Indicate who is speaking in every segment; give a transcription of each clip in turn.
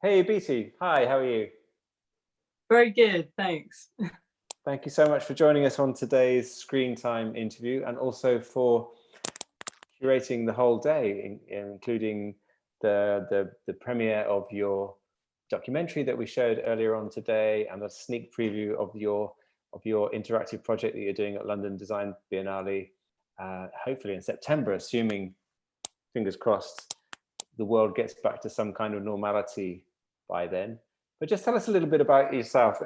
Speaker 1: Hey Beatie, hi, how are you?
Speaker 2: Very good, thanks.
Speaker 1: Thank you so much for joining us on today's Screen Time interview and also for curating the whole day, including the premiere of your documentary that we showed earlier on today and a sneak preview of your interactive project that you're doing at London Design Biennale, hopefully in September, assuming, fingers crossed, the world gets back to some kind of normality by then. But just tell us a little bit about yourself.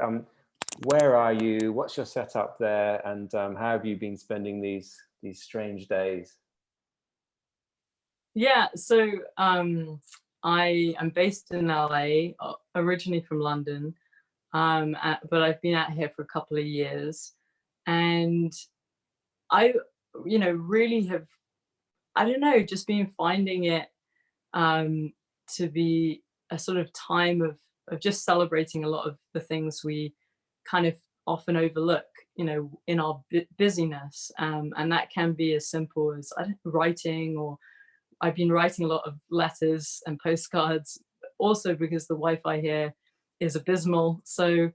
Speaker 1: Where are you? What's your setup there? And how have you been spending these strange days?
Speaker 2: Yeah, so I am based in LA, originally from London, but I've been out here for a couple of years, and I, really have, I don't know, just been finding it to be a sort of time of just celebrating a lot of the things we kind of often overlook, in our busyness, and that can be as simple as writing, or I've been writing a lot of letters and postcards, also because the Wi-Fi here is abysmal. So,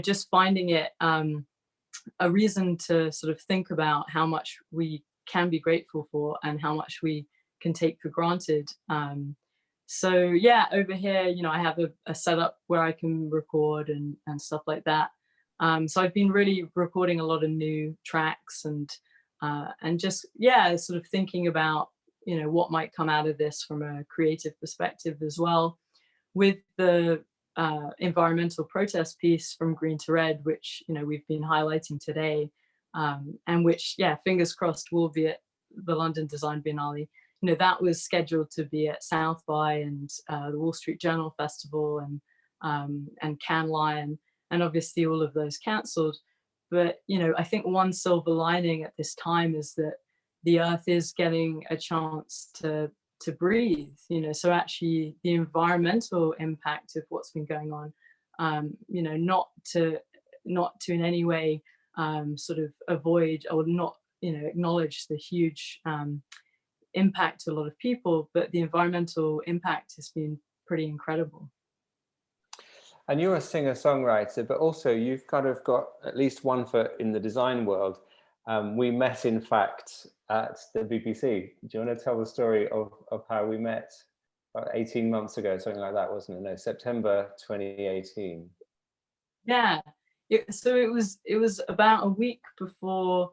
Speaker 2: just finding it a reason to sort of think about how much we can be grateful for and how much we can take for granted. So yeah, over here, I have a setup where I can record and stuff like that. So I've been really recording a lot of new tracks and just, yeah, sort of thinking about, what might come out of this from a creative perspective as well. With the environmental protest piece from Green to Red, which, we've been highlighting today, and which, yeah, fingers crossed will be at the London Design Biennale. That was scheduled to be at South by and the Wall Street Journal Festival and Cannes Lion, and obviously all of those cancelled. But I think one silver lining at this time is that the earth is getting a chance to breathe. So actually the environmental impact of what's been going on, not to in any way sort of avoid or not acknowledge the huge impact to a lot of people, but the environmental impact has been pretty incredible.
Speaker 1: And you're a singer-songwriter, but also you've kind of got at least one foot in the design world. We met, in fact, at the BBC. Do you want to tell the story of how we met? About 18 months ago, something like that, wasn't it? No, September 2018.
Speaker 2: Yeah. So it was about a week before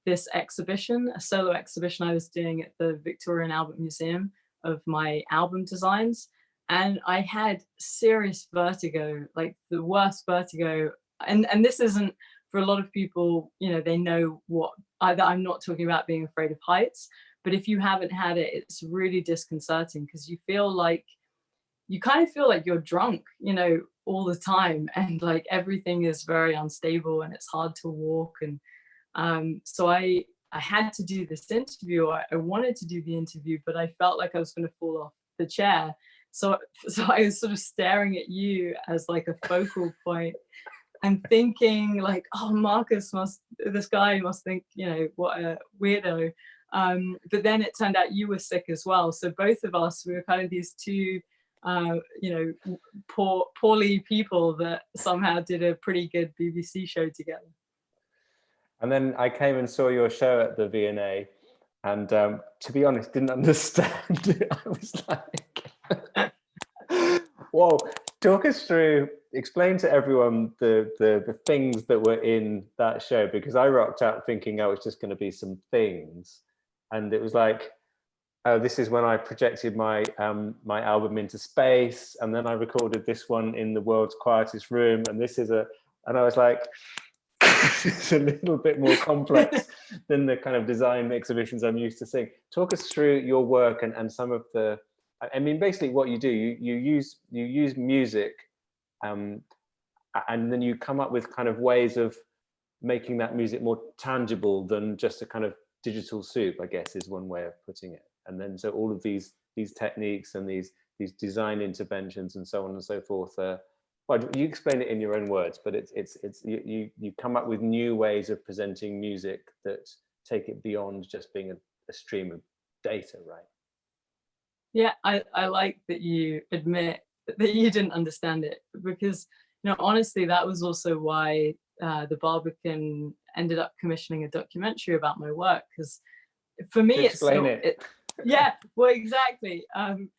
Speaker 2: this exhibition, a solo exhibition I was doing at the Victoria and Albert Museum of my album designs. And I had serious vertigo, like the worst vertigo. And this isn't, for a lot of people, they know what, I'm not talking about being afraid of heights, but if you haven't had it, it's really disconcerting because you kind of feel like you're drunk, all the time. And like everything is very unstable and it's hard to walk. And so I had to do this interview. I wanted to do the interview, but I felt like I was going to fall off the chair. So I was sort of staring at you as like a focal point and thinking like, oh, this guy must think, what a weirdo. But then it turned out you were sick as well. So both of us, we were kind of these two, poorly people that somehow did a pretty good BBC show together.
Speaker 1: And then I came and saw your show at the V&A, and to be honest, didn't understand. I was like, whoa, talk us through, explain to everyone the things that were in that show, because I rocked out thinking I was just going to be some things. And it was like, oh, this is when I projected my my album into space, and then I recorded this one in the world's quietest room, and this is and I was like, it's a little bit more complex than the kind of design exhibitions I'm used to seeing. Talk us through your work and some of the, I mean, basically what you do, you use music, and then you come up with kind of ways of making that music more tangible than just a kind of digital soup, I guess is one way of putting it. And then so all of these techniques and these design interventions and so on and so forth. Well, you explain it in your own words, but you come up with new ways of presenting music that take it beyond just being a stream of data, right?
Speaker 2: Yeah, I like that you admit that you didn't understand it, because, you know, honestly, that was also why the Barbican ended up commissioning a documentary about my work, because for me, it's
Speaker 1: Explain
Speaker 2: so,
Speaker 1: it.
Speaker 2: yeah, well, exactly.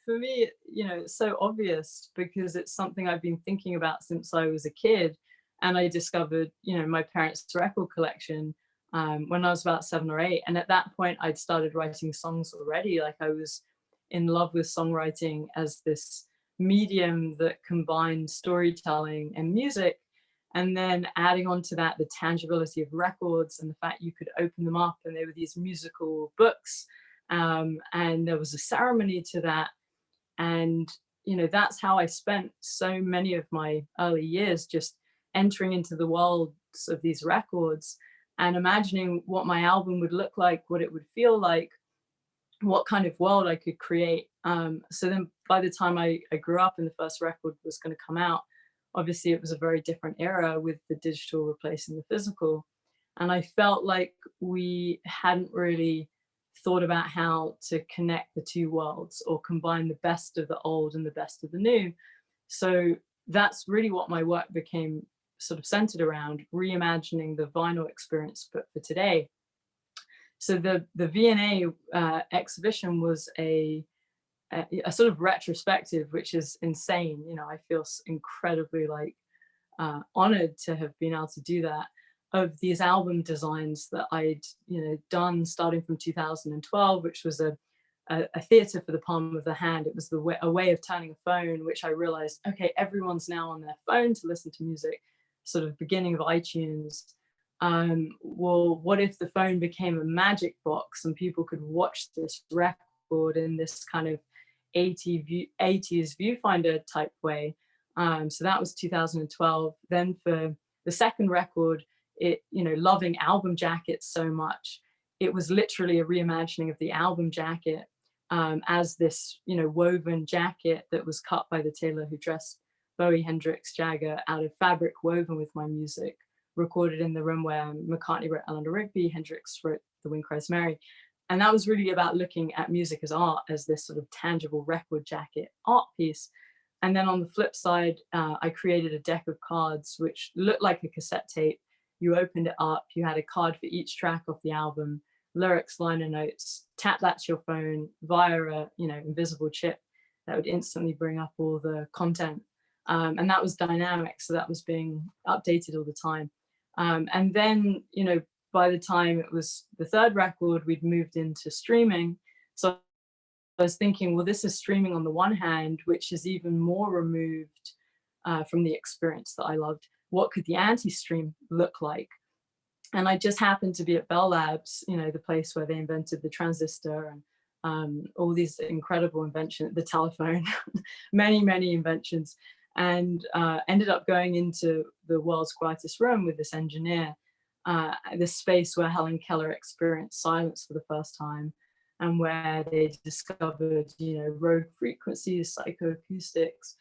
Speaker 2: For me, you know, it's so obvious because it's something I've been thinking about since I was a kid. And I discovered, you know, my parents' record collection when I was about 7 or 8. And at that point, I'd started writing songs already. Like, I was in love with songwriting as this medium that combined storytelling and music. And then adding on to that, the tangibility of records and the fact you could open them up and they were these musical books. And there was a ceremony to that. And, you know, that's how I spent so many of my early years, just entering into the worlds of these records and imagining what my album would look like, what it would feel like, what kind of world I could create. So then by the time I grew up and the first record was going to come out, obviously it was a very different era with the digital replacing the physical. And I felt like we hadn't really thought about how to connect the two worlds or combine the best of the old and the best of the new. So that's really what my work became sort of centered around, reimagining the vinyl experience, but for today. So the V&A exhibition was a sort of retrospective, which is insane. You know, I feel incredibly like honored to have been able to do that, of these album designs that I'd, you know, done starting from 2012, which was a theater for the palm of the hand. It was a way of turning a phone, which I realized, okay, everyone's now on their phone to listen to music, sort of beginning of iTunes. Well, what if the phone became a magic box and people could watch this record in this kind of 80s viewfinder type way? So that was 2012. Then for the second record, it, you know, loving album jackets so much, it was literally a reimagining of the album jacket as this, you know, woven jacket that was cut by the tailor who dressed Bowie, Hendrix, Jagger out of fabric woven with my music, recorded in the room where McCartney wrote Eleanor Rigby, Hendrix wrote The Wind Cries Mary. And that was really about looking at music as art, as this sort of tangible record jacket art piece. And then on the flip side, I created a deck of cards which looked like a cassette tape. You opened it up, you had a card for each track of the album, lyrics, liner notes, tap that to your phone via a, you know, invisible chip that would instantly bring up all the content. And that was dynamic, so that was being updated all the time. And then, you know, by the time it was the third record, we'd moved into streaming. So I was thinking, well, this is streaming on the one hand, which is even more removed from the experience that I loved. What could the anti-stream look like? And I just happened to be at Bell Labs, you know, the place where they invented the transistor and all these incredible inventions, the telephone, many inventions, and ended up going into the world's quietest room with this engineer, this space where Helen Keller experienced silence for the first time, and where they discovered, you know, rogue frequencies, psychoacoustics.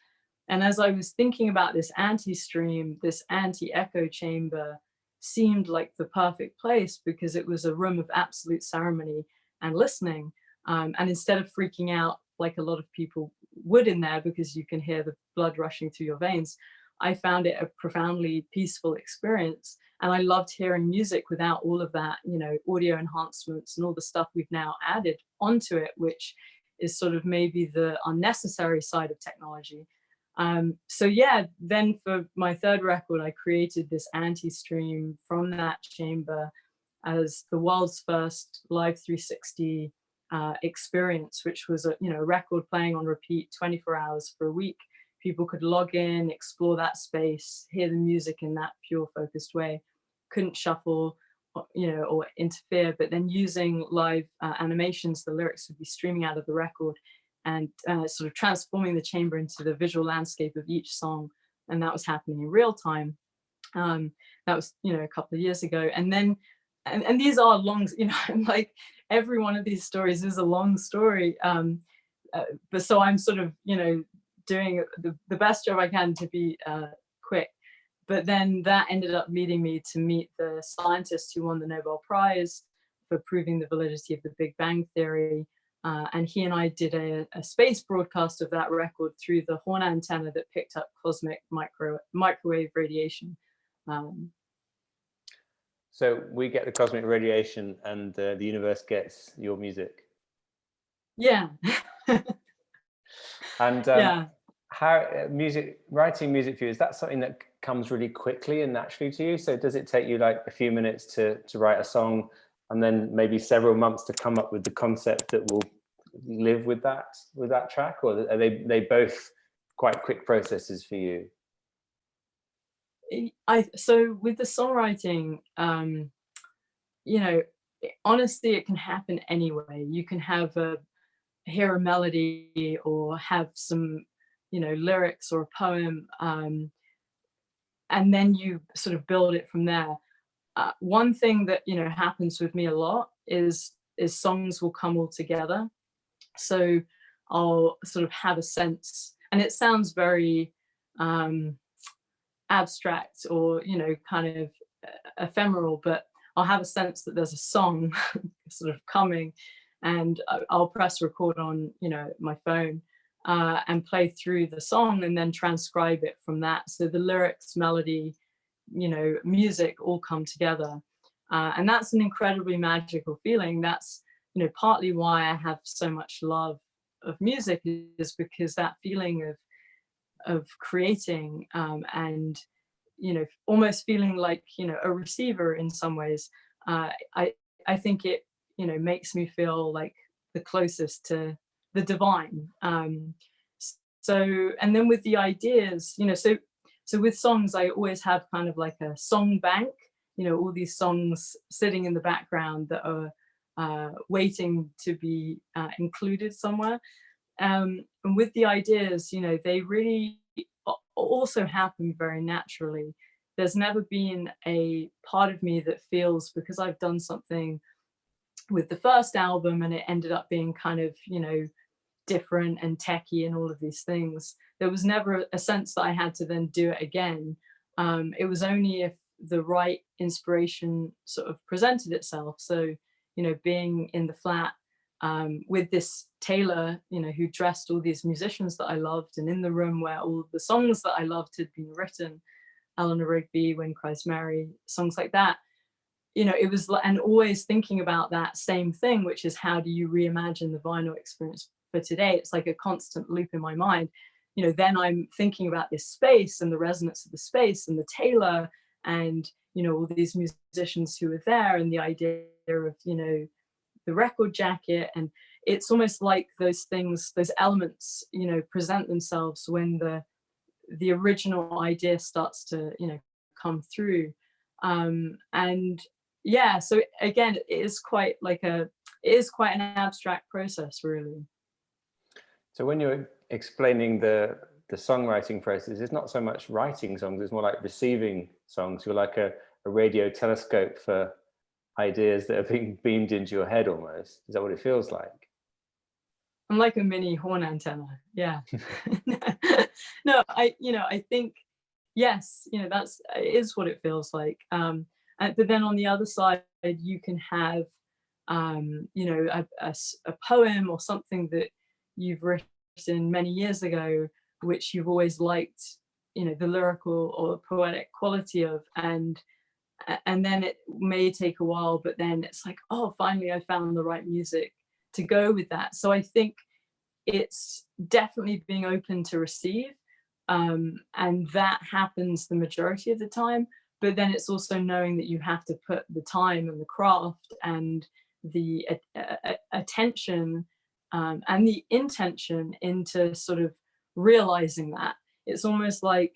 Speaker 2: And as I was thinking about this anti-stream, this anti-echo chamber seemed like the perfect place because it was a room of absolute ceremony and listening. And instead of freaking out like a lot of people would in there because you can hear the blood rushing through your veins, I found it a profoundly peaceful experience. And I loved hearing music without all of that, you know, audio enhancements and all the stuff we've now added onto it, which is sort of maybe the unnecessary side of technology. So yeah, then for my third record, I created this anti-stream from that chamber as the world's first live 360 experience, which was a, you know, record playing on repeat 24 hours for a week. People could log in, explore that space, hear the music in that pure focused way, couldn't shuffle, you know, or interfere, but then using live animations, the lyrics would be streaming out of the record and sort of transforming the chamber into the visual landscape of each song. And that was happening in real time. That was, you know, a couple of years ago. And then, and these are long, you know, like every one of these stories is a long story. But so I'm sort of, you know, doing the best job I can to be quick. But then that ended up leading me to meet the scientist who won the Nobel Prize for proving the validity of the Big Bang Theory, and he and I did a space broadcast of that record through the horn antenna that picked up cosmic microwave radiation.
Speaker 1: So we get the cosmic radiation, and the universe gets your music.
Speaker 2: Yeah.
Speaker 1: And
Speaker 2: yeah.
Speaker 1: how writing music for you, is that something that comes really quickly and naturally to you? So does it take you like a few minutes to write a song, and then maybe several months to come up with the concept that will live with that track, or are they both quite quick processes for you?
Speaker 2: So with the songwriting, you know, honestly, it can happen anyway. You can hear a melody or have some, lyrics or a poem, and then you sort of build it from there. One thing that happens with me a lot is songs will come all together. So I'll sort of have a sense, and it sounds very abstract or kind of ephemeral, but I'll have a sense that there's a song sort of coming, and I'll press record on my phone and play through the song and then transcribe it from that. So the lyrics, melody, music all come together, and that's an incredibly magical feeling. That's partly why I have so much love of music, is because that feeling of creating and almost feeling like a receiver in some ways. I think it makes me feel like the closest to the divine. So, and then with the ideas, so with songs, I always have kind of like a song bank, all these songs sitting in the background that are waiting to be included somewhere. And with the ideas, they really also happen very naturally. There's never been a part of me that feels, because I've done something with the first album and it ended up being kind of, different and techie and all of these things, there was never a sense that I had to then do it again. It was only if the right inspiration sort of presented itself. So, being in the flat with this tailor, who dressed all these musicians that I loved, and in the room where all the songs that I loved had been written, Eleanor Rigby, When Christ Mary, songs like that, it was, and always thinking about that same thing, which is how do you reimagine the vinyl experience for today? It's like a constant loop in my mind. Then I'm thinking about this space and the resonance of the space and the tailor and, all these musicians who were there, and the idea of, the record jacket. And it's almost like those things, those elements, present themselves when the original idea starts to, come through. And yeah, so again, it is quite an abstract process, really.
Speaker 1: So when you're explaining the songwriting process, it's not so much writing songs, it's more like receiving songs. You're like a radio telescope for ideas that are being beamed into your head almost. Is that what it feels like?
Speaker 2: I'm like a mini horn antenna. Yeah. No, I think, yes, it is what it feels like. But then on the other side, you can have, a poem or something that you've written many years ago, which you've always liked, the lyrical or poetic quality of, and then it may take a while, but then it's like, oh, finally I found the right music to go with that. So I think it's definitely being open to receive, and that happens the majority of the time. But then it's also knowing that you have to put the time and the craft and the attention and the intention into sort of realizing that. It's almost like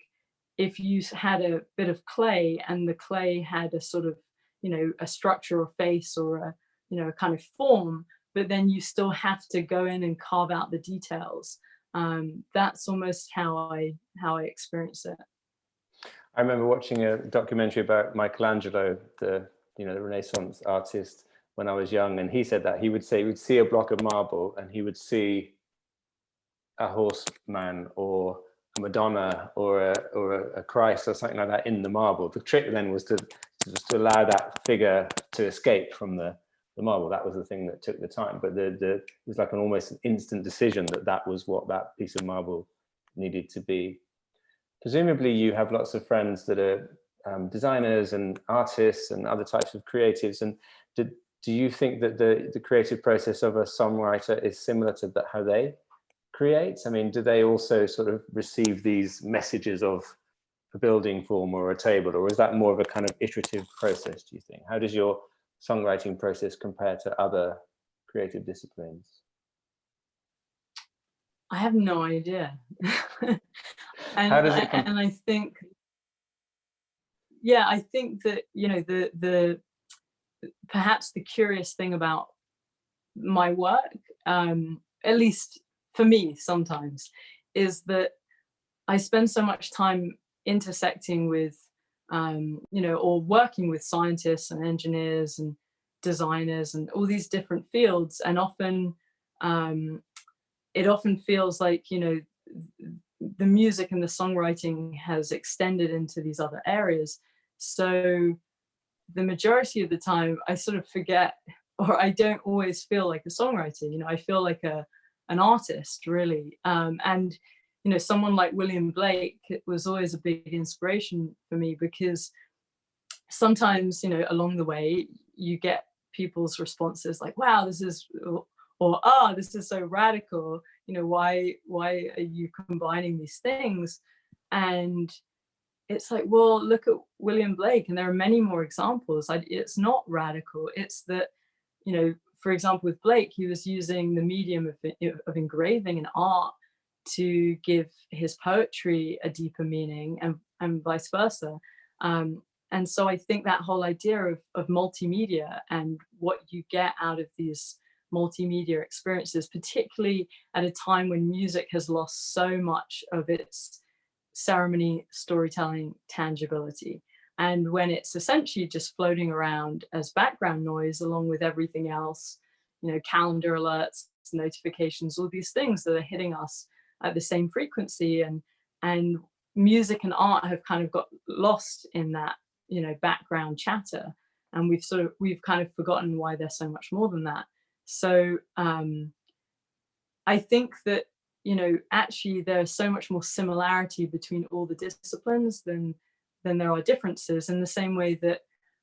Speaker 2: if you had a bit of clay and the clay had a sort of, a structure or face or a kind of form, but then you still have to go in and carve out the details. That's almost how I experience it.
Speaker 1: I remember watching a documentary about Michelangelo, the Renaissance artist, when I was young, and he said that he would see a block of marble and he would see a horseman or a Madonna or a Christ or something like that in the marble. The trick then was to just allow that figure to escape from the the marble. That was the thing that took the time. But it was like an almost an instant decision that that was what that piece of marble needed to be. Presumably you have lots of friends that are designers and artists and other types of creatives. And do you think that the creative process of a songwriter is similar to how they create? I mean, do they also sort of receive these messages of a building form or a table, or is that more of a kind of iterative process, do you think? How does your songwriting process compare to other creative disciplines?
Speaker 2: I have no idea.
Speaker 1: How does it
Speaker 2: and I think, yeah, I think that, you know, the perhaps the curious thing about my work, at least for me sometimes, is that I spend so much time intersecting with, you know, or working with scientists and engineers and designers and all these different fields, and often it often feels like, you know, the music and the songwriting has extended into these other areas. So the majority of the time I sort of forget, or I don't always feel like a songwriter, you know, I feel like an artist really. And, you know, someone like William Blake was always a big inspiration for me, because sometimes, you know, along the way you get people's responses like, wow, this is, or ah, this is so radical, you know, why are you combining these things? And it's like, well, look at William Blake, and there are many more examples. It's not radical. It's that, you know, for example, with Blake, he was using the medium of engraving and art to give his poetry a deeper meaning, and vice versa. And so I think that whole idea of multimedia and what you get out of these multimedia experiences, particularly at a time when music has lost so much of its ceremony, storytelling, tangibility, and when it's essentially just floating around as background noise along with everything else, you know, calendar alerts, notifications, all these things that are hitting us at the same frequency, and music and art have kind of got lost in that, you know, background chatter, and we've kind of forgotten why they're so much more than that. So I think that, you know, actually there's so much more similarity between all the disciplines than there are differences, in the same way that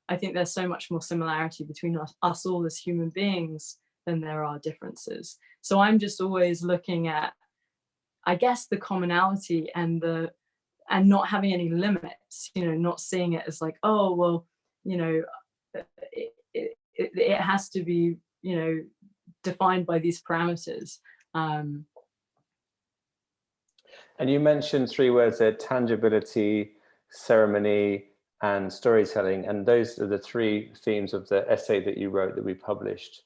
Speaker 2: I think there's so much more similarity between us all as human beings than there are differences. So I'm just always looking at, I guess, the commonality and not having any limits, you know, not seeing it as like, oh, well, you know, it has to be, you know, defined by these parameters.
Speaker 1: And you mentioned three words there: tangibility, ceremony, and storytelling. And those are the three themes of the essay that you wrote that we published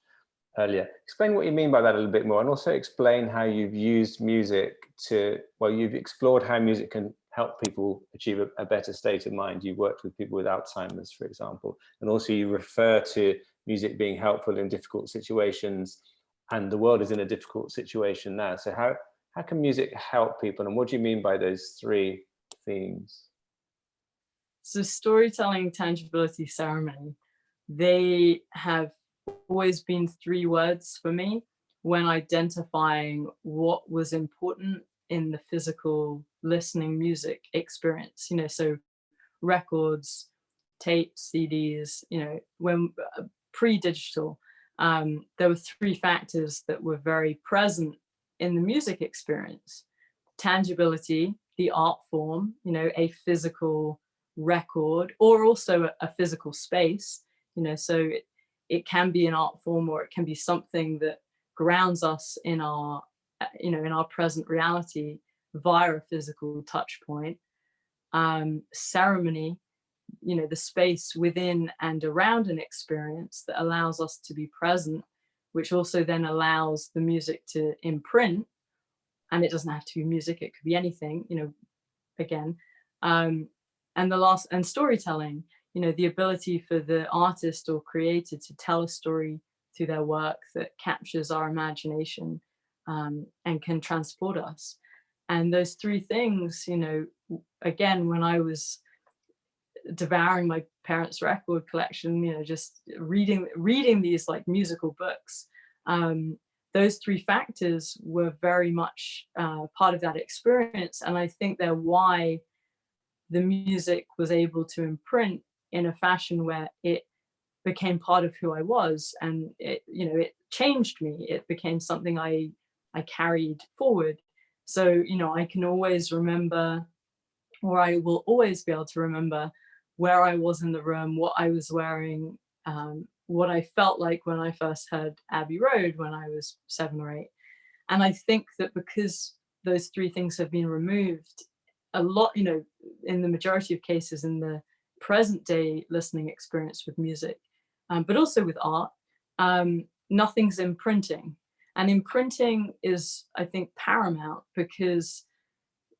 Speaker 1: earlier. Explain what you mean by that a little bit more, and also explain how you've used music to, well, you've explored how music can help people achieve a better state of mind. You worked with people with Alzheimer's, for example, and also you refer to music being helpful in difficult situations, and the world is in a difficult situation now. So how can music help people, and what do you mean by those three themes?
Speaker 2: So storytelling, tangibility, ceremony, they have always been three words for me when identifying what was important in the physical listening music experience, you know, so records, tapes, CDs, you know, when pre-digital, there were three factors that were very present in the music experience: tangibility, the art form, you know, a physical record, or also a physical space, you know, so it can be an art form, or it can be something that grounds us in our, you know, in our present reality via a physical touch point. Ceremony, you know, the space within and around an experience that allows us to be present, which also then allows the music to imprint. And it doesn't have to be music, it could be anything, you know, again. And the last, and storytelling, you know, the ability for the artist or creator to tell a story through their work that captures our imagination, and can transport us. And those three things, you know, again, when I was devouring my parents' record collection, you know, just reading these like musical books. Those three factors were very much part of that experience, and I think they're why the music was able to imprint in a fashion where it became part of who I was, and it, you know, it changed me. It became something I carried forward. So, you know, I can always remember, or I will always be able to remember, where I was in the room, what I was wearing, what I felt like when I first heard Abbey Road when I was 7 or 8. And I think that because those three things have been removed, a lot, you know, in the majority of cases in the present day listening experience with music, but also with art, nothing's imprinting. And imprinting is, I think, paramount, because,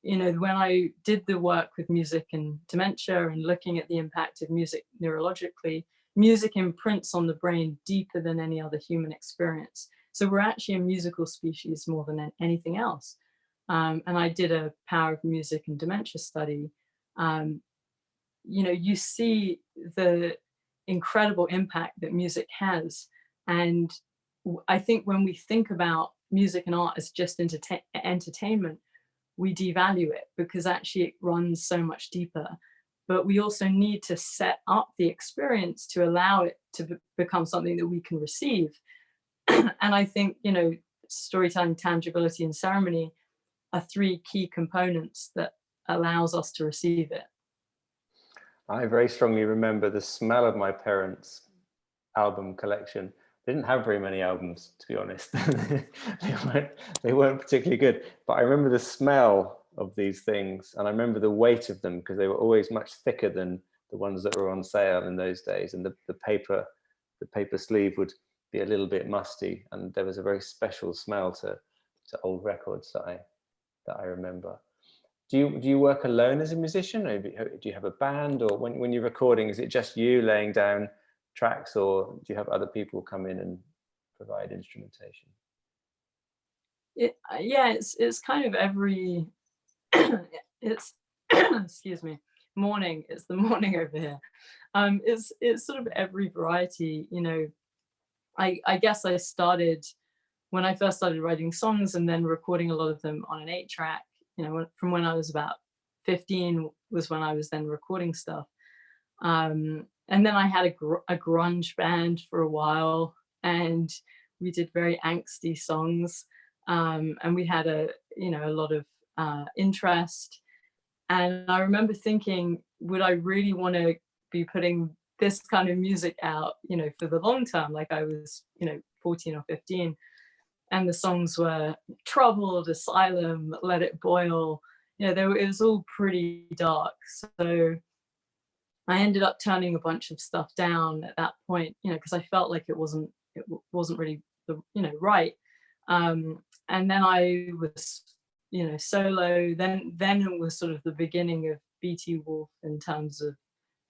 Speaker 2: you know, when I did the work with music and dementia and looking at the impact of music neurologically, music imprints on the brain deeper than any other human experience. So we're actually a musical species more than anything else. And I did a power of music and dementia study. You know, you see the incredible impact that music has. And I think when we think about music and art as just entertainment, we devalue it, because actually it runs so much deeper. But we also need to set up the experience to allow it to become something that we can receive. And I think, you know, storytelling, tangibility, and ceremony are three key components that allows us to receive it.
Speaker 1: I very strongly remember the smell of my parents' album collection. They didn't have very many albums, to be honest. they weren't particularly good, but I remember the smell of these things, and I remember the weight of them, because they were always much thicker than the ones that were on sale in those days, and the paper sleeve would be a little bit musty, and there was a very special smell to old records that I remember. Do you work alone as a musician, or do you have a band, or when you're recording, is it just you laying down tracks, or do you have other people come in and provide instrumentation?
Speaker 2: Yeah, it's kind of every it's excuse me, morning. It's the morning over here. It's sort of every variety, you know. I guess I started when I first started writing songs and then recording a lot of them on an 8-track, you know, from when I was about 15 was when I was then recording stuff. And then I had a grunge band for a while, and we did very angsty songs. And we had a lot of interest. And I remember thinking, would I really want to be putting this kind of music out, you know, for the long term? Like I was, you know, 14 or 15. And the songs were Troubled, Asylum, Let It Boil. You know, it was all pretty dark. So I ended up turning a bunch of stuff down at that point, you know, because I felt like it wasn't really the, you know, right. And then I was, you know, solo. Then it was sort of the beginning of Beatie Wolfe in terms of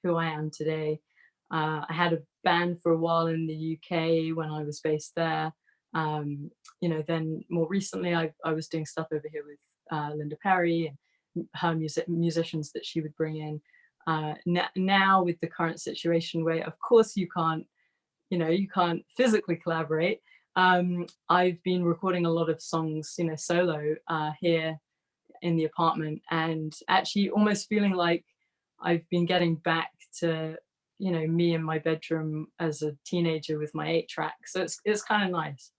Speaker 2: who I am today. I had a band for a while in the UK when I was based there. You know, then more recently, I was doing stuff over here with Linda Perry and her musicians that she would bring in. Now with the current situation, where of course you can't physically collaborate. I've been recording a lot of songs, you know, solo here in the apartment, and actually almost feeling like I've been getting back to, you know, me in my bedroom as a teenager with my 8-track. So it's kind of nice.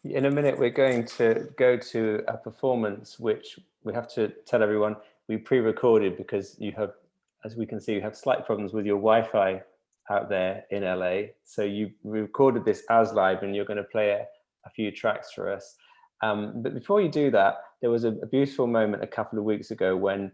Speaker 1: In a minute, we're going to go to a performance, which we have to tell everyone we pre-recorded, because you have, as we can see, you have slight problems with your Wi-Fi out there in LA. So you recorded this as live, and you're going to play a few tracks for us. But before you do that, there was a beautiful moment a couple of weeks ago when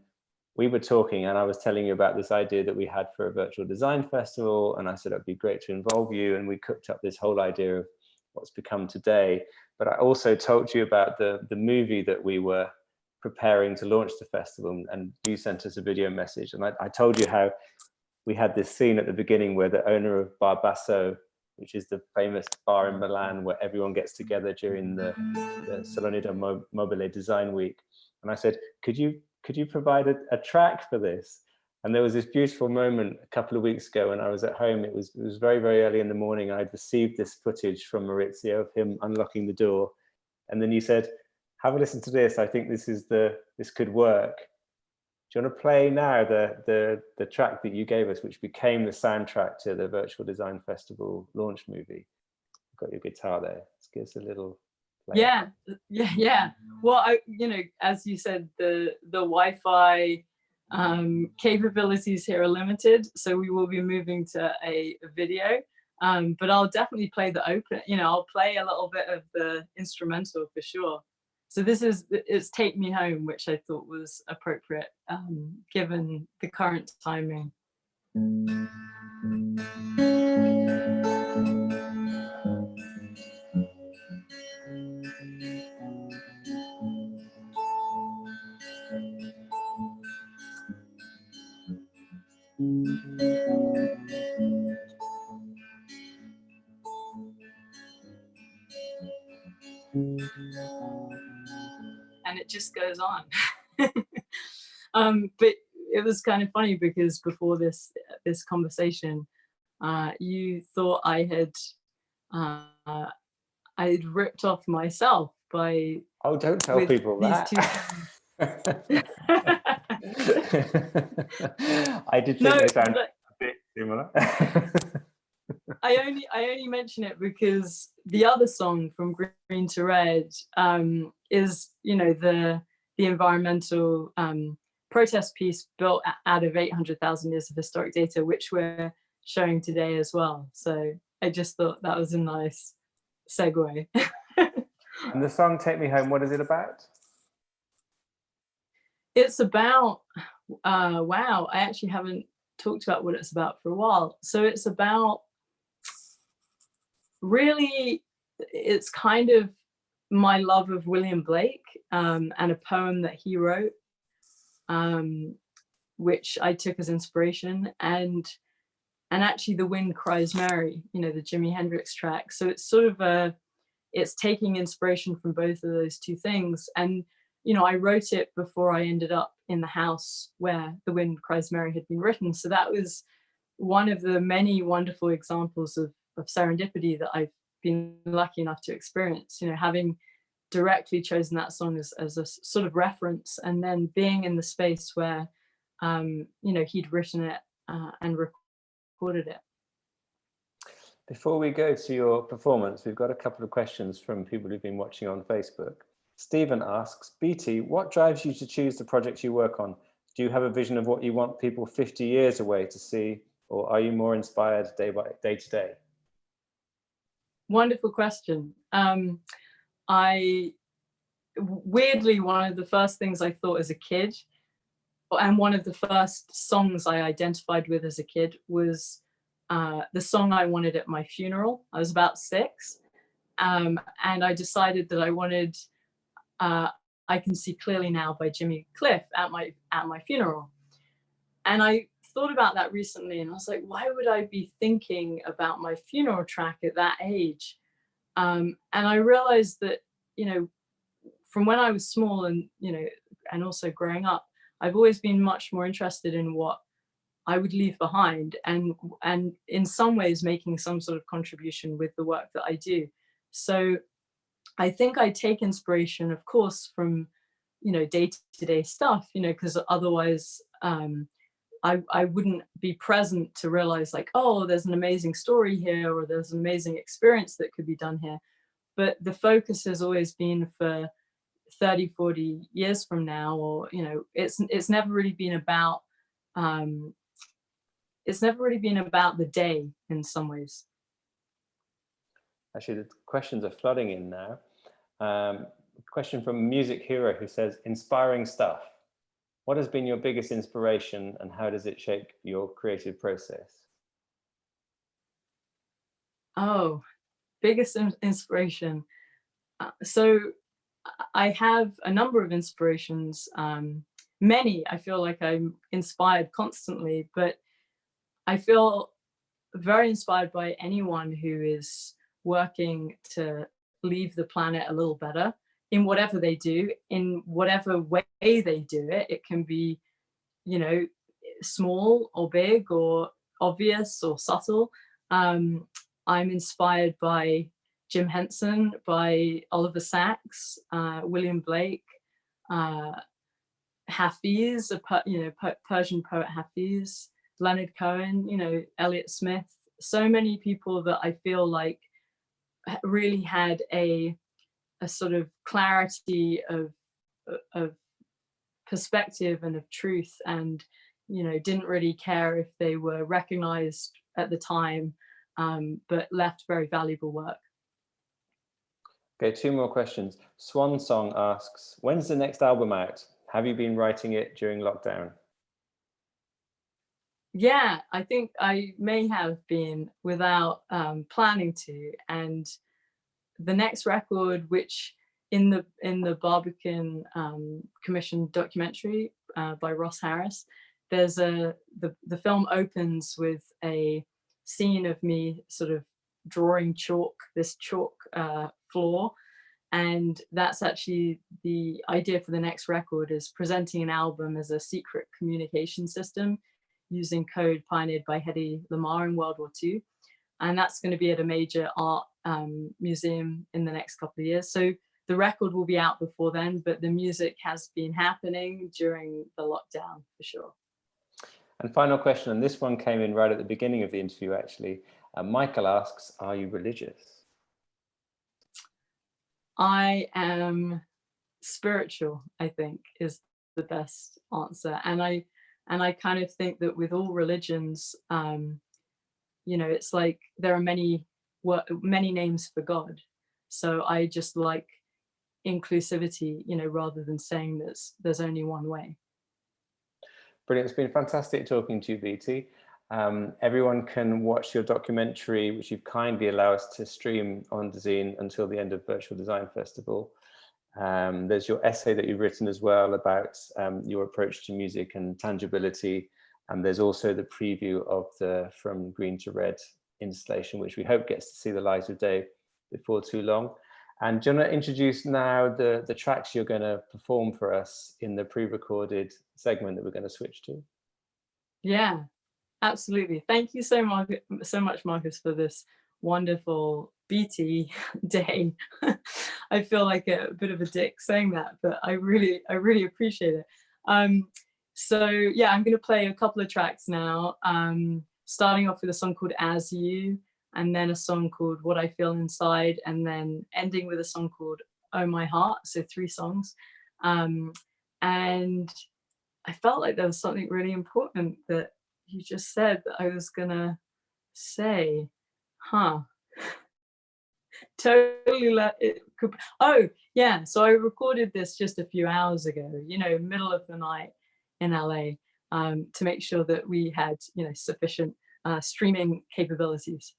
Speaker 1: we were talking, and I was telling you about this idea that we had for a virtual design festival, and I said it'd be great to involve you, and we cooked up this whole idea of what's become today. But I also told you about the movie that we were preparing to launch the festival, and you sent us a video message, and I told you how we had this scene at the beginning where the owner of Bar Basso, which is the famous bar in Milan where everyone gets together during the Salone del Mobile Design Week, and I said, could you provide a track for this? And there was this beautiful moment a couple of weeks ago when I was at home. It was very, very early in the morning. I'd received this footage from Maurizio of him unlocking the door. And then you said, have a listen to this. I think this could work. Do you want to play now the track that you gave us, which became the soundtrack to the Virtual Design Festival launch movie? You've got your guitar there. Let's give us a little play.
Speaker 2: Yeah. Well, as you said, the Wi-Fi capabilities here are limited, so we will be moving to a video. But I'll definitely play the open. I'll play a little bit of the instrumental for sure. So it's Take Me Home, which I thought was appropriate given the current timing. And it just goes on. But it was kind of funny because before this conversation, you thought I'd ripped off myself by.
Speaker 1: Oh, don't tell people that. I did think they sound a bit similar.
Speaker 2: I only mention it because the other song from Green to Red is the environmental protest piece built out of 800,000 years of historic data, which we're showing today as well. So I just thought that was a nice segue.
Speaker 1: And the song Take Me Home, what is it about?
Speaker 2: It's about, wow, I actually haven't talked about what it's about for a while. So it's about, really, it's kind of my love of William Blake and a poem that he wrote, which I took as inspiration, and actually The Wind Cries Mary, the Jimi Hendrix track. So it's sort of it's taking inspiration from both of those two things. And I wrote it before I ended up in the house where The Wind Cries Mary had been written. So that was one of the many wonderful examples of serendipity that I've been lucky enough to experience, having directly chosen that song as a sort of reference, and then being in the space where, he'd written it and recorded it.
Speaker 1: Before we go to your performance, we've got a couple of questions from people who've been watching on Facebook. Stephen asks, Beatie, what drives you to choose the projects you work on? Do you have a vision of what you want people 50 years away to see, or are you more inspired day to day?
Speaker 2: Wonderful question. Weirdly, one of the first things I thought as a kid, and one of the first songs I identified with as a kid, was the song I wanted at my funeral. I was about 6, and I decided that I wanted I Can See Clearly Now by Jimmy Cliff at my funeral. And I thought about that recently, and I was like, why would I be thinking about my funeral track at that age? And I realized that, from when I was small and, and also growing up, I've always been much more interested in what I would leave behind, and in some ways making some sort of contribution with the work that I do. So I think I take inspiration, of course, from, day-to-day stuff, because otherwise I wouldn't be present to realize, like, oh, there's an amazing story here, or there's an amazing experience that could be done here. But the focus has always been for 30, 40 years from now, or, it's never really been about, the day in some ways.
Speaker 1: Actually, the questions are flooding in now. Question from Music Hero, who says, inspiring stuff. What has been your biggest inspiration, and how does it shape your creative process?
Speaker 2: Oh, biggest inspiration. So I have a number of inspirations. Many, I feel like I'm inspired constantly, but I feel very inspired by anyone who is working to leave the planet a little better in whatever they do, in whatever way they do it. It can be, small or big or obvious or subtle. I'm inspired by Jim Henson, by Oliver Sacks, William Blake, Hafiz, Persian poet Hafiz, Leonard Cohen, Elliott Smith. So many people that I feel like really had a sort of clarity of perspective and of truth, and didn't really care if they were recognized at the time, but left very valuable work.
Speaker 1: Okay, 2 more questions. Swan Song asks, when's the next album out? Have you been writing it during lockdown?
Speaker 2: Yeah, I think I may have been without planning to. And the next record, which in the Barbican commissioned documentary by Ross Harris, there's the film opens with a scene of me sort of drawing this chalk floor. And that's actually the idea for the next record, is presenting an album as a secret communication system using code pioneered by Hedy Lamarr in World War II. And that's going to be at a major art museum in the next couple of years. So the record will be out before then, but the music has been happening during the lockdown for sure.
Speaker 1: And final question, and this one came in right at the beginning of the interview actually. Michael asks, are you religious?
Speaker 2: I am spiritual, I think, is the best answer. And I kind of think that with all religions, it's like there are many names for God. So I just like inclusivity, rather than saying there's only one way.
Speaker 1: Brilliant. It's been fantastic talking to you, Beatie. Everyone can watch your documentary, which you've kindly allowed us to stream on Dezeen until the end of Virtual Design Festival. There's your essay that you've written as well about your approach to music and tangibility. And there's also the preview of the From Green to Red installation, which we hope gets to see the light of day before too long. And do you want to introduce now the tracks you're going to perform for us in the pre-recorded segment that we're going to switch to?
Speaker 2: Yeah, absolutely. Thank you so much, Marcus, for this wonderful Beatie day. I feel like a bit of a dick saying that, but I really appreciate it. So yeah, I'm going to play a couple of tracks now, starting off with a song called As You, and then a song called What I Feel Inside, and then ending with a song called Oh My Heart. So 3 songs. And I felt like there was something really important that you just said that I was gonna say. Totally let it. Oh yeah, so I recorded this just a few hours ago, middle of the night in LA, to make sure that we had sufficient streaming capabilities.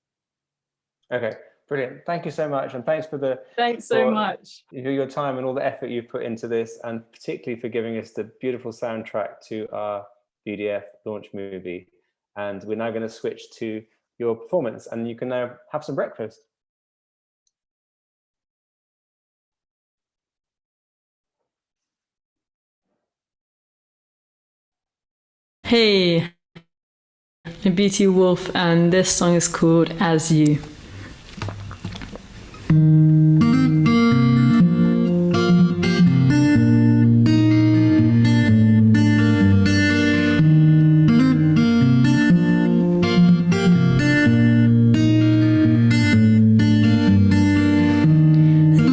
Speaker 1: Okay, brilliant. Thank you so much, and thanks for your time and all the effort you've put into this, and particularly for giving us the beautiful soundtrack to our BDF launch movie. And we're now going to switch to your performance, and you can now have some breakfast.
Speaker 2: Hey, I'm Beatie Wolfe, and this song is called As You.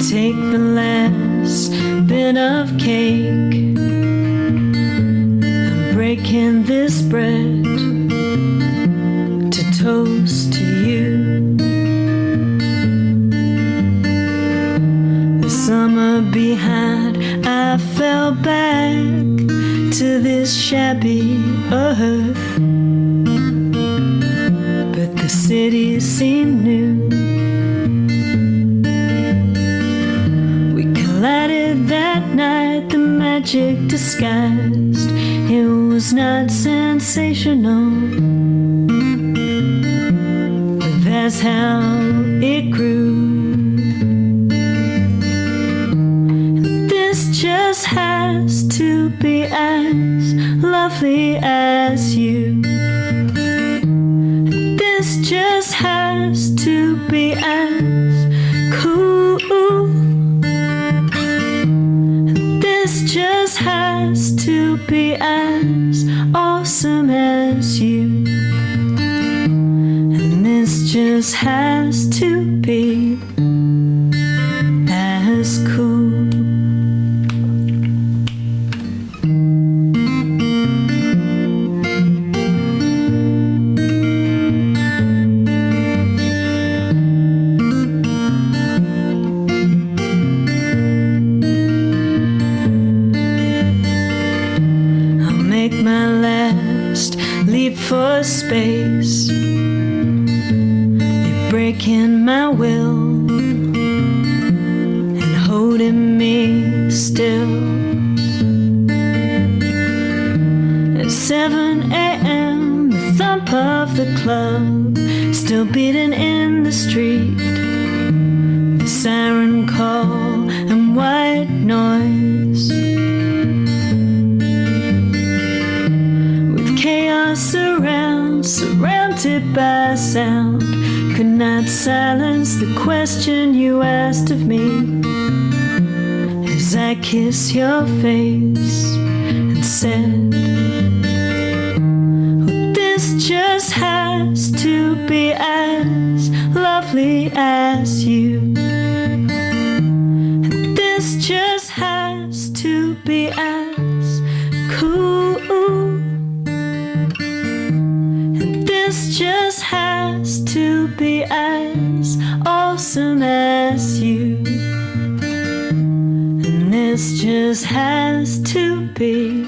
Speaker 2: Take the last bit of cake and breaking this bread to toast to you. The summer behind, I fell back to this shabby earth, but the city seemed new. That night, the magic disguised. It was not sensational, but that's how it grew. This just
Speaker 3: just has to be as lovely as you. This just has to be as cool. This just has to be as awesome as you. And this just has to be as cool. For space, you're breaking my will and holding me still. At 7 a.m. the thump of the club still beating in the street. The siren call and white noise, chaos around, surrounded by sound, could not silence the question you asked of me. As I kiss your face and said, oh, this just has to be as lovely as you. And this just has to be as cool. This just has to be as awesome as you. And this just has to be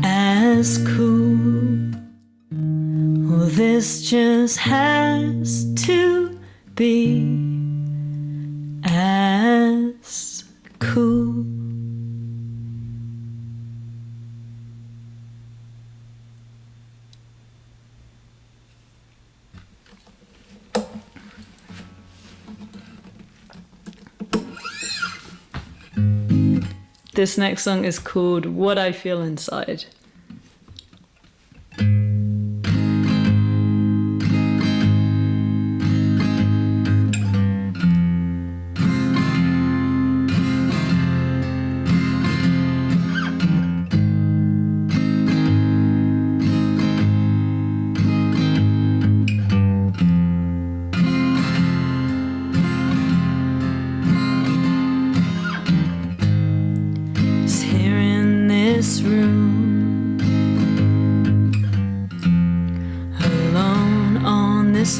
Speaker 3: as cool. Well, this just has to be as cool. This next song is called What I Feel Inside.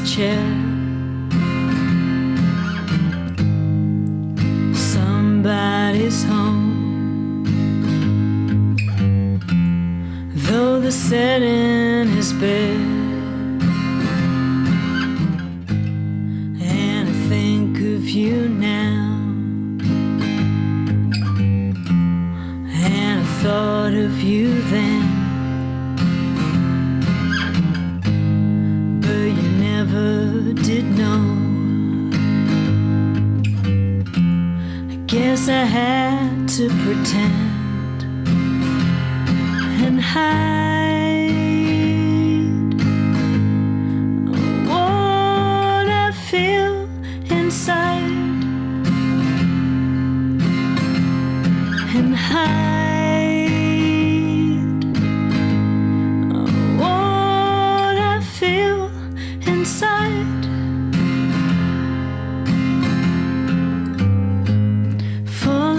Speaker 3: Chair, somebody's home, though the setting is bare, and I think of you now, and I thought of you then. Did know. I guess I had to pretend and hide what I feel inside and hide what I feel inside.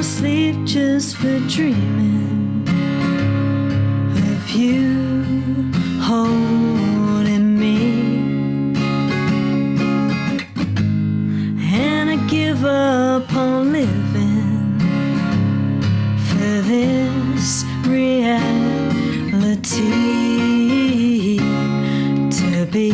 Speaker 3: Sleep just for dreaming of you holding me, and I give up on living for this reality to be.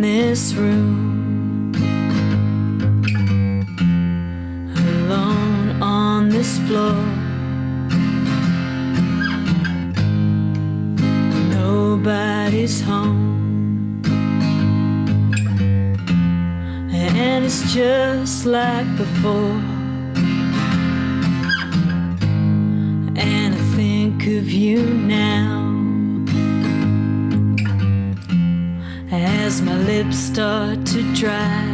Speaker 3: This room, alone always home. And it's just like before. And I think of you now as my lips start to dry.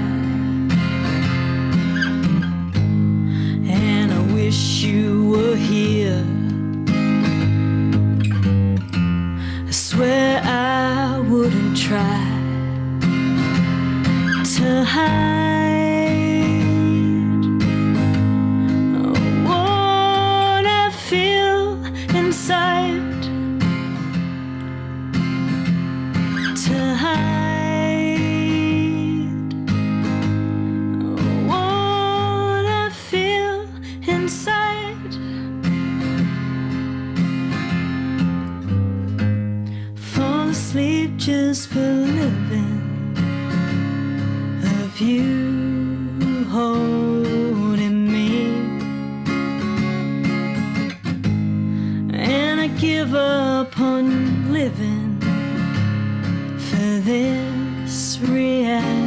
Speaker 3: And I wish you were here. I swear I wouldn't try to hide what I feel inside. To hide what I feel inside. Fall asleep just for living of you holding me. And I give up on living for this reality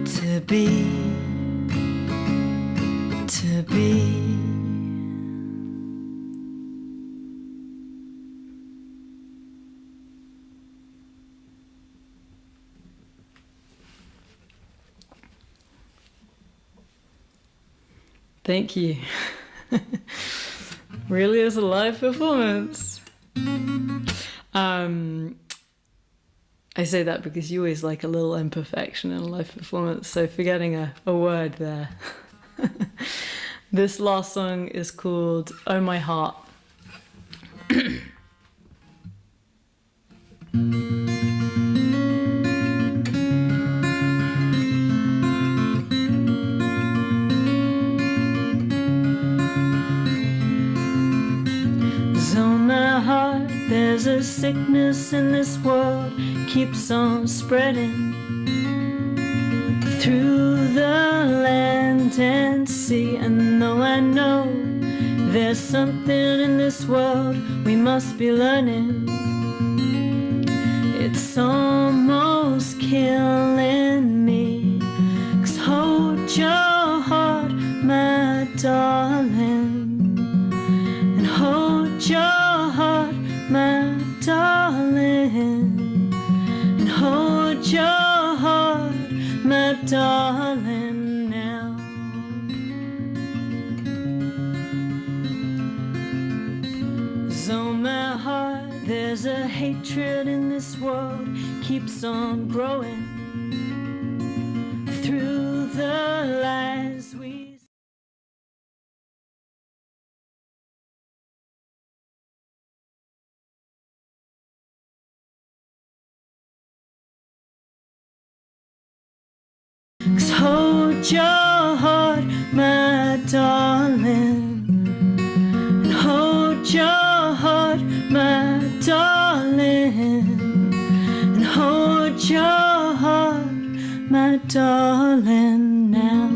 Speaker 3: to be. Thank you. Really is a live performance. I say that because you always like a little imperfection in a live performance, so forgetting a word there. This last song is called Oh My Heart. Oh my heart, there's a sickness in this world, keeps on spreading through the land and sea. And though I know there's something in this world we must be learning, it's almost killing me. 'Cause hold your heart, my darling, and hold your heart, my darling, and hold your heart, my darling, now. So my heart, there's a hatred in this world, keeps on growing through the lies we. Cause hold your heart, my darling, and hold your heart, my darling, and hold your heart, my darling, now.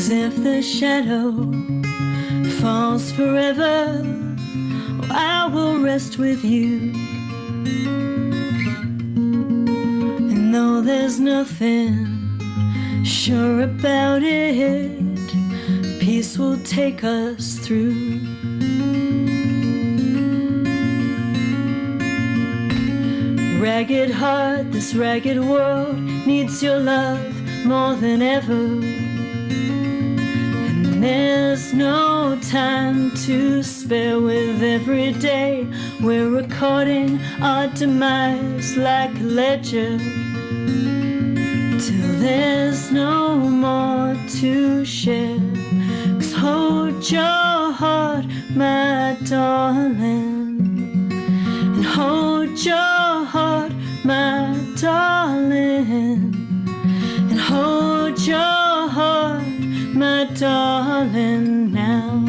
Speaker 3: If the shadow falls forever, I will rest with you. And though there's nothing sure about it, peace will take us through. Ragged heart, this ragged world needs your love more than ever. There's no time to spare. With every day we're recording our demise like a ledger, till there's no more to share. 'Cause hold your heart, my darling, and hold your heart, my darling, and hold your heart, my darling, now.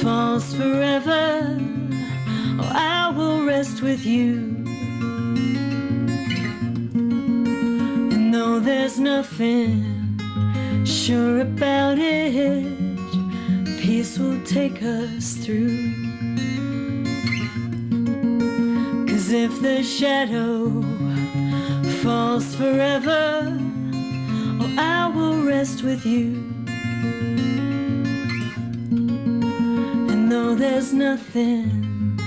Speaker 3: falls forever, oh, I will rest with you. And though there's nothing sure about it, peace will take us through. 'Cause if the shadow falls forever, oh, I will rest with you. And though there's nothing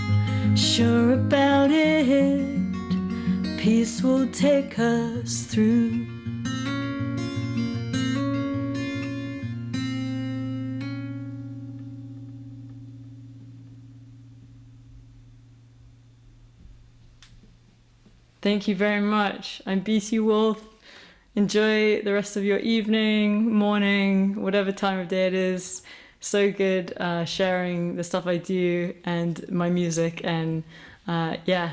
Speaker 3: sure about it, peace will take us through.
Speaker 2: Thank you very much. I'm Beatie Wolfe. Enjoy the rest of your evening, morning, whatever time of day it is. So good sharing the stuff I do and my music, and yeah.